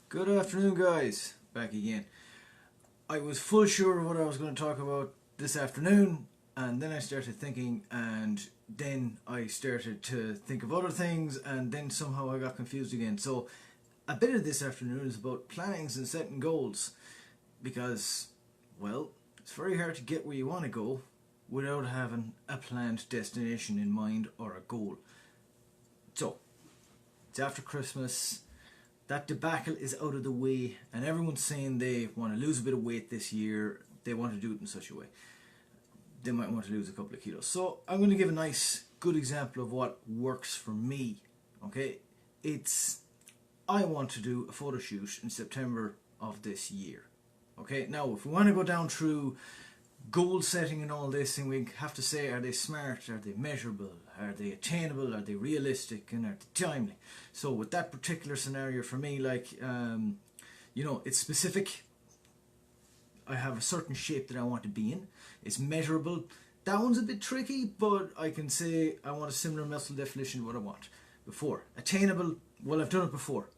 Good afternoon, guys. Back again. I was full sure of what I was going to talk about this afternoon, and then I started thinking, and then I started to think of other things, and then somehow I got confused again. So, a bit of this afternoon is about plannings and setting goals, because, well, it's very hard to get where you want to go without having a planned destination in mind or a goal. So, it's after Christmas. That debacle is out of the way, and everyone's saying they want to lose a bit of weight this year. They want to do it in such a way. They might want to lose a couple of kilos. So I'm going to give a nice, good example of what works for me. Okay, I want to do a photo shoot in September of this year. Okay, now if we want to go down through goal setting and all this, and we have to say, are they smart, are they measurable, are they attainable, are they realistic, and are they timely? So with that particular scenario for me, it's specific. I have a certain shape that I want to be in. It's measurable. That one's a bit tricky, but I can say I want a similar muscle definition to what I want before. Attainable, well, I've done it before.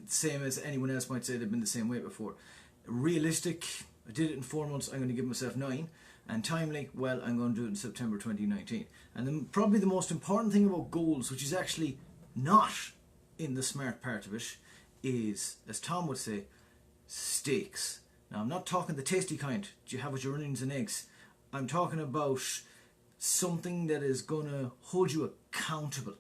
Same as anyone else might say they've been the same weight before. Realistic, I did it in 4 months, I'm going to give myself 9. And timely, well, I'm going to do it in September 2019. And then probably the most important thing about goals, which is actually not in the smart part of it, is, as Tom would say, stakes. Now, I'm not talking the tasty kind that you have with your onions and eggs. I'm talking about something that is going to hold you accountable.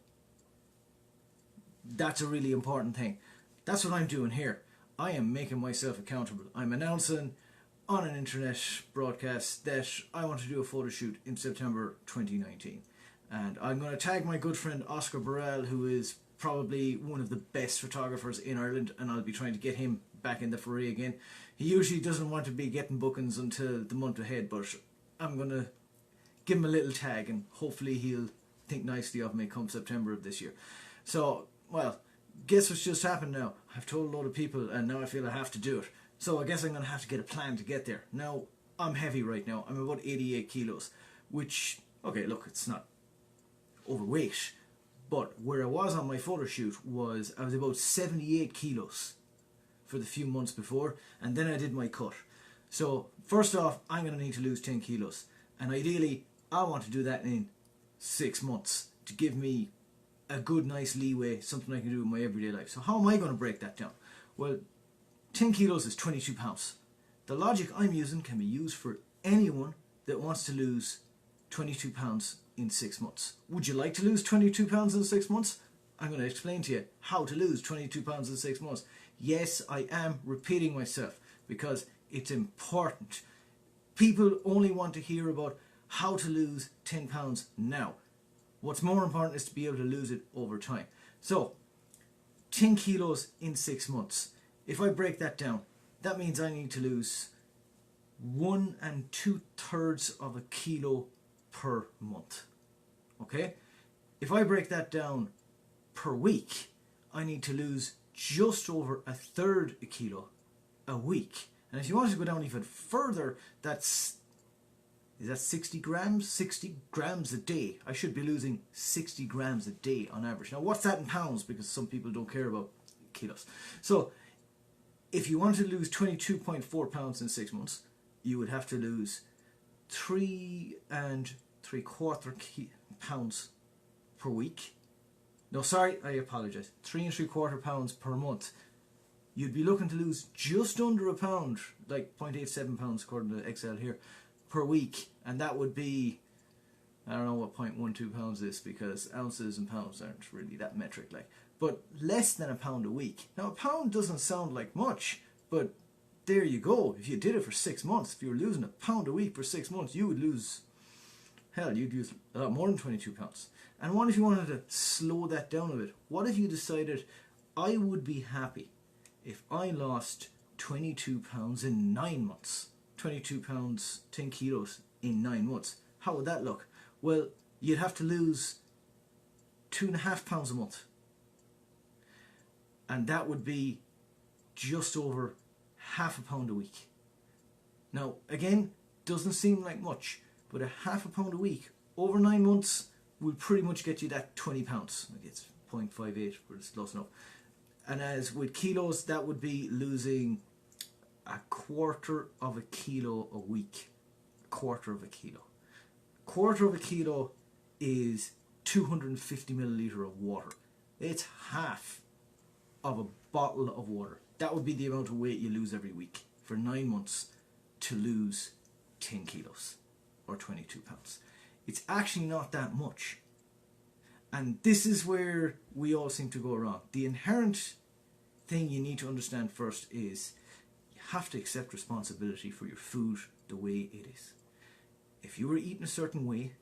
That's a really important thing. That's what I'm doing here. I am making myself accountable. I'm announcing on an internet broadcast that I want to do a photo shoot in September 2019. And I'm going to tag my good friend Oscar Burrell, who is probably one of the best photographers in Ireland, and I'll be trying to get him back in the foray again. He usually doesn't want to be getting bookings until the month ahead, but I'm going to give him a little tag, and hopefully he'll think nicely of me come September of this year. So, well, guess what's just happened now? I've told a lot of people, and now I feel I have to do it. So I guess I'm going to have to get a plan to get there. Now, I'm heavy right now. I'm about 88 kilos, which, okay, look, it's not overweight, but where I was on my photo shoot was I was about 78 kilos for the few months before, and then I did my cut. So first off, I'm going to need to lose 10 kilos, and ideally I want to do that in 6 months to give me a good, nice leeway, something I can do in my everyday life. So how am I going to break that down? Well, 10 kilos is 22 pounds. The logic I'm using can be used for anyone that wants to lose 22 pounds in 6 months. Would you like to lose 22 pounds in 6 months? I'm going to explain to you how to lose 22 pounds in 6 months. Yes, I am repeating myself because it's important. People only want to hear about how to lose 10 pounds now. What's more important is to be able to lose it over time. So, 10 kilos in 6 months. If I break that down, that means I need to lose 1 2/3 of a kilo per month. Okay? If I break that down per week, I need to lose just over 1/3 a kilo a week. And if you want to go down even further, is that 60 grams? 60 grams a day. I should be losing 60 grams a day on average. Now, what's that in pounds? Because some people don't care about kilos. So, if you want to lose 22.4 pounds in 6 months, you would have to lose 3 3/4 pounds per week. No, sorry, I apologise. 3 3/4 pounds per month. You'd be looking to lose just under a pound, like 0.87 pounds according to Excel here, per week. And that would be, I don't know what 0.12 pounds is because ounces and pounds aren't really that metric like. But less than a pound a week. Now, a pound doesn't sound like much, but there you go. If you did it for 6 months, if you were losing a pound a week for 6 months, you would lose, you'd lose a lot more than 22 pounds. And what if you wanted to slow that down a bit? What if you decided, I would be happy if I lost 22 pounds in 9 months? 22 pounds, 10 kilos in 9 months. How would that look? Well, you'd have to lose 2.5 pounds a month. And that would be just over half a pound a week. Now, again, doesn't seem like much, but a half a pound a week over 9 months will pretty much get you that 20 pounds. It's 0.58, but it's close enough. And as with kilos, that would be losing a quarter of a kilo a week. A quarter of a kilo. Quarter of a kilo is 250 milliliter of water. It's half of a bottle of water. That would be the amount of weight you lose every week for 9 months to lose 10 kilos or 22 pounds. It's actually not that much. And this is where we all seem to go wrong. The inherent thing you need to understand first is you have to accept responsibility for your food the way it is. If you are eating a certain way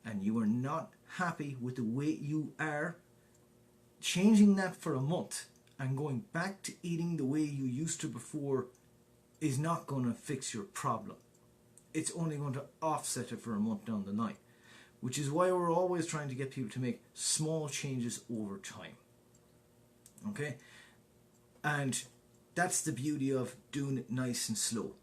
and you are not happy with the way you are, changing that for a month and going back to eating the way you used to before is not going to fix your problem. It's only going to offset it for a month down the line, which is why we're always trying to get people to make small changes over time. Okay? And that's the beauty of doing it nice and slow.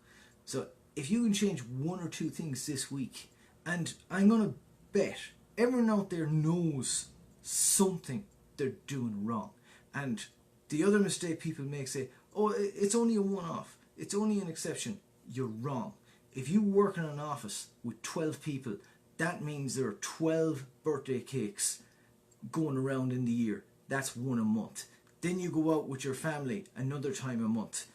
So if you can change one or two things this week, and I'm going to bet everyone out there knows something they're doing wrong. And the other mistake people make say, oh, it's only a one-off, it's only an exception. You're wrong. If you work in an office with 12 people, that means there are 12 birthday cakes going around in the year. That's one a month. Then you go out with your family another time a month.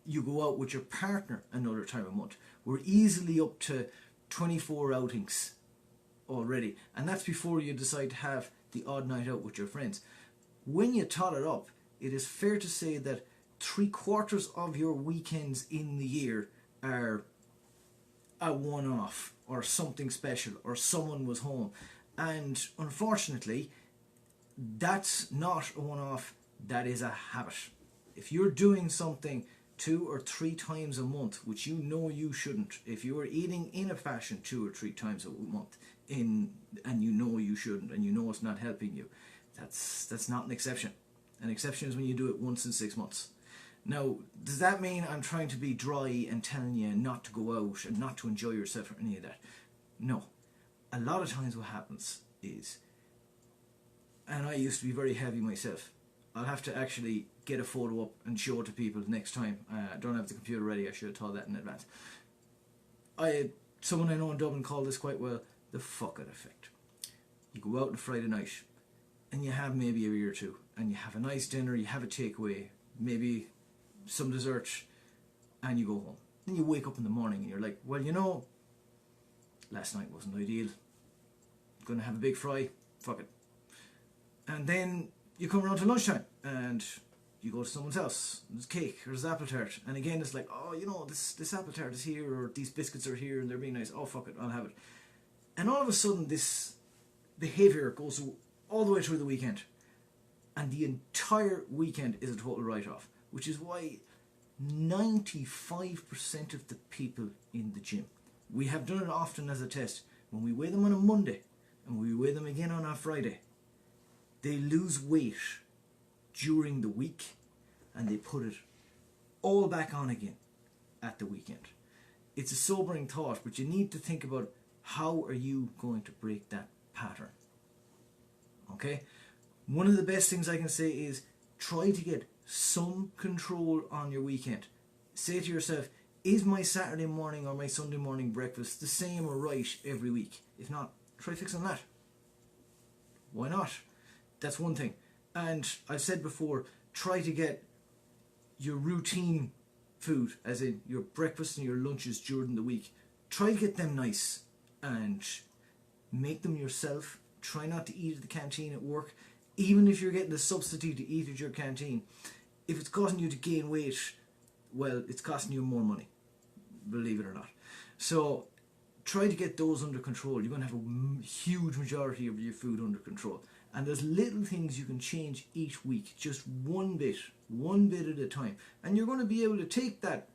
You go out with your partner another time a month. We're easily up to 24 outings already. And that's before you decide to have the odd night out with your friends. When you tot it up, it is fair to say that 3/4 of your weekends in the year are a one-off or something special or someone was home. And unfortunately, that's not a one-off, that is a habit. If you're doing something 2 or 3 times a month, which you know you shouldn't, if you are eating in a fashion 2 or 3 times a month and you know you shouldn't and you know it's not helping you, that's not an exception. An exception is when you do it once in 6 months. Now, does that mean I'm trying to be dry and telling you not to go out and not to enjoy yourself or any of that? No. A lot of times what happens is, and I used to be very heavy myself, I'll have to actually get a photo up and show it to people next time. I don't have the computer ready, I should have thought that in advance. Someone I know in Dublin called this quite well the fuck it effect. You go out on a Friday night and you have maybe a beer or two and you have a nice dinner, you have a takeaway, maybe some dessert, and you go home. Then you wake up in the morning and you're like, well, you know, last night wasn't ideal. Gonna have a big fry, fuck it. And then you come around to lunchtime and you go to someone's house, there's cake or there's apple tart, and again it's like, oh, you know, this apple tart is here, or these biscuits are here and they're being nice, oh fuck it, I'll have it. And all of a sudden this behaviour goes all the way through the weekend, and the entire weekend is a total write-off, which is why 95% of the people in the gym, we have done it often as a test, when we weigh them on a Monday and we weigh them again on a Friday, they lose weight during the week and they put it all back on again at the weekend. It's a sobering thought, but you need to think about how are you going to break that pattern. Okay? One of the best things I can say is try to get some control on your weekend. Say to yourself, is my Saturday morning or my Sunday morning breakfast the same or right every week? If not, try fixing that. Why not? That's one thing. And I've said before, try to get your routine food, as in your breakfast and your lunches during the week, try to get them nice and make them yourself. Try not to eat at the canteen at work. Even if you're getting a substitute to eat at your canteen, if it's causing you to gain weight, well, it's costing you more money, believe it or not. So try to get those under control. You're going to have a huge majority of your food under control. And there's little things you can change each week, just one bit at a time. And you're going to be able to take that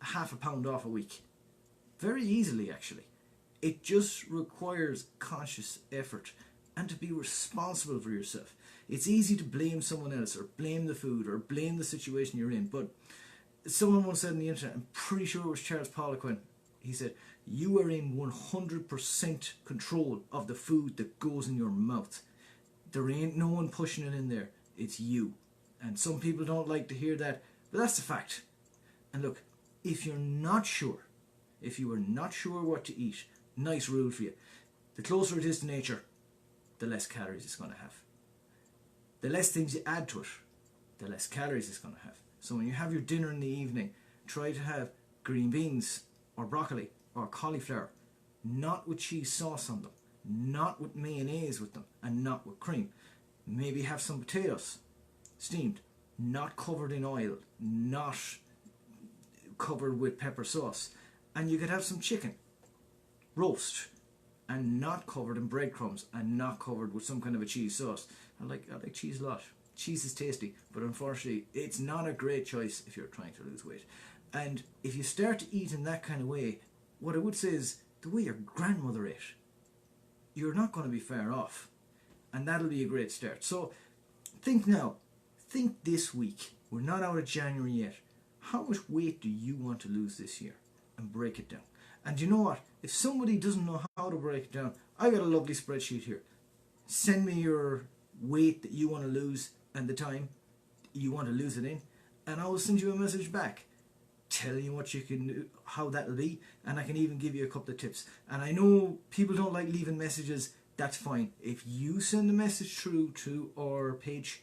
half a pound off a week very easily, actually. It just requires conscious effort and to be responsible for yourself. It's easy to blame someone else or blame the food or blame the situation you're in, but someone once said on the internet, I'm pretty sure it was Charles Poliquin, he said, you are in 100% control of the food that goes in your mouth. There ain't no one pushing it in there, it's you. And some people don't like to hear that, but that's the fact. And look, if you are not sure what to eat, nice rule for you. The closer it is to nature, the less calories it's going to have. The less things you add to it, the less calories it's going to have. So when you have your dinner in the evening, try to have green beans or broccoli or cauliflower, not with cheese sauce on them, not with mayonnaise with them, and not with cream. Maybe have some potatoes, steamed, not covered in oil, not covered with pepper sauce. And you could have some chicken, roast, and not covered in breadcrumbs, and not covered with some kind of a cheese sauce. I like cheese a lot. Cheese is tasty, but unfortunately it's not a great choice if you're trying to lose weight. And if you start to eat in that kind of way, what I would say is the way your grandmother ate, you're not going to be far off. And that'll be a great start. So think now, think this week, we're not out of January yet, how much weight do you want to lose this year? And break it down. And you know what? If somebody doesn't know how to break it down, I got a lovely spreadsheet here. Send me your weight that you want to lose and the time you want to lose it in, and I will send you a message back telling you what you can do, how that'll be, and I can even give you a couple of tips. And I know people don't like leaving messages. That's fine. If you send a message through to our page,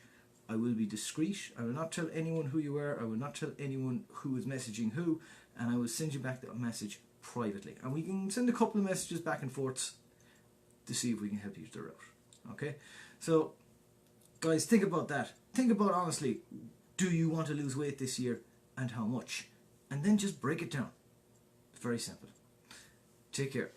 I will be discreet. I will not tell anyone who you are. I will not tell anyone who is messaging who, and I will send you back that message privately. And we can send a couple of messages back and forth to see if we can help you out. Okay? So, guys, think about that. Think about, honestly, do you want to lose weight this year and how much? And then just break it down. Very simple. Take care.